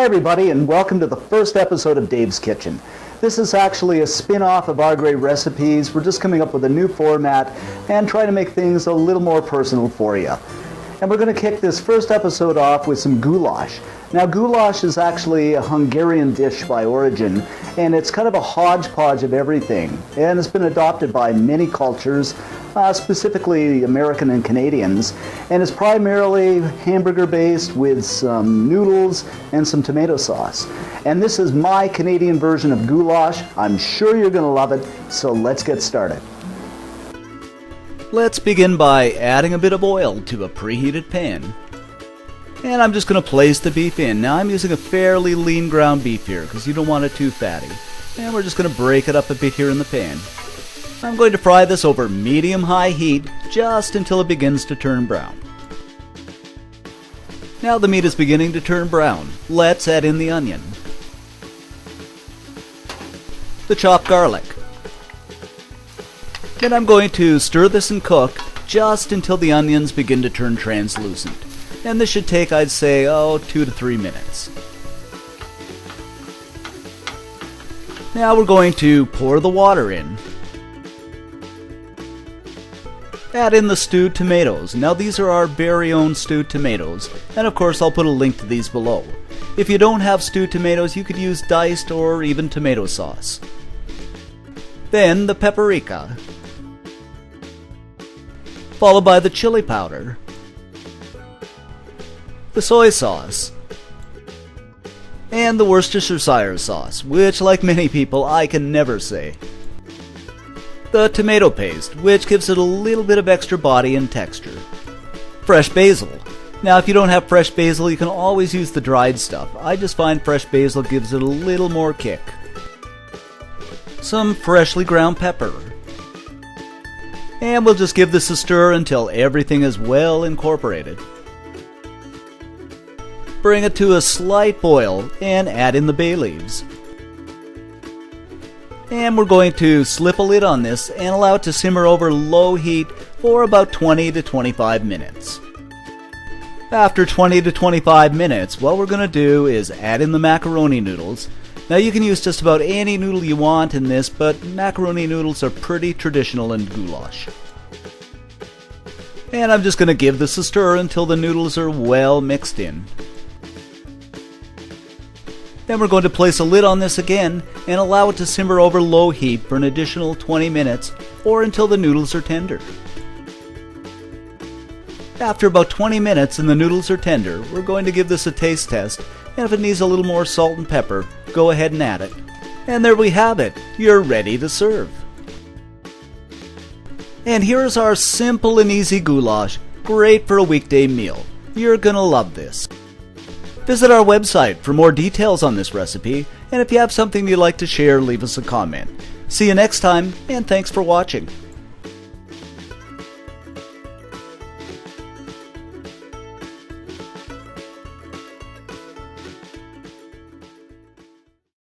everybody, and welcome to the first episode of Dave's Kitchen. This is actually a spin-off of Our Great Recipes. We're just coming up with a new format and trying to make things a little more personal for you. And we're going to kick this first episode off with some goulash. Now, goulash is actually a Hungarian dish by origin, and it's kind of a hodgepodge of everything. And it's been adopted by many cultures, specifically American and Canadians. And it's primarily hamburger-based with some noodles and some tomato sauce. And this is my Canadian version of goulash. I'm sure you're going to love it, so let's get started. Let's begin by adding a bit of oil to a preheated pan. And I'm just going to place the beef in. Now I'm using a fairly lean ground beef here because you don't want it too fatty. And we're just going to break it up a bit here in the pan. I'm going to fry this over medium-high heat just until it begins to turn brown. Now the meat is beginning to turn brown. Let's add in the onion, the chopped garlic. Then I'm going to stir this and cook just until the onions begin to turn translucent. And this should take, I'd say, 2 to 3 minutes. Now we're going to pour the water in. Add in the stewed tomatoes. Now these are our very own stewed tomatoes, and of course I'll put a link to these below. If you don't have stewed tomatoes, you could use diced or even tomato sauce. Then the paprika, followed by the chili powder, the soy sauce, and the Worcestershire sauce, which, like many people, I can never say. The tomato paste, which gives it a little bit of extra body and texture. Fresh basil. Now, if you don't have fresh basil, you can always use the dried stuff. I just find fresh basil gives it a little more kick. Some freshly ground pepper. And we'll just give this a stir until everything is well incorporated. Bring it to a slight boil and add in the bay leaves. And we're going to slip a lid on this and allow it to simmer over low heat for about 20 to 25 minutes. After 20 to 25 minutes, what we're going to do is add in the macaroni noodles. Now you can use just about any noodle you want in this, but macaroni noodles are pretty traditional in goulash. And I'm just going to give this a stir until the noodles are well mixed in. Then we're going to place a lid on this again and allow it to simmer over low heat for an additional 20 minutes or until the noodles are tender. After about 20 minutes and the noodles are tender, we're going to give this a taste test, and if it needs a little more salt and pepper, go ahead and add it. And there we have it. You're ready to serve. And here's our simple and easy goulash, great for a weekday meal. You're gonna love this. Visit our website for more details on this recipe, and if you have something you'd like to share, leave us a comment. See you next time, and thanks for watching.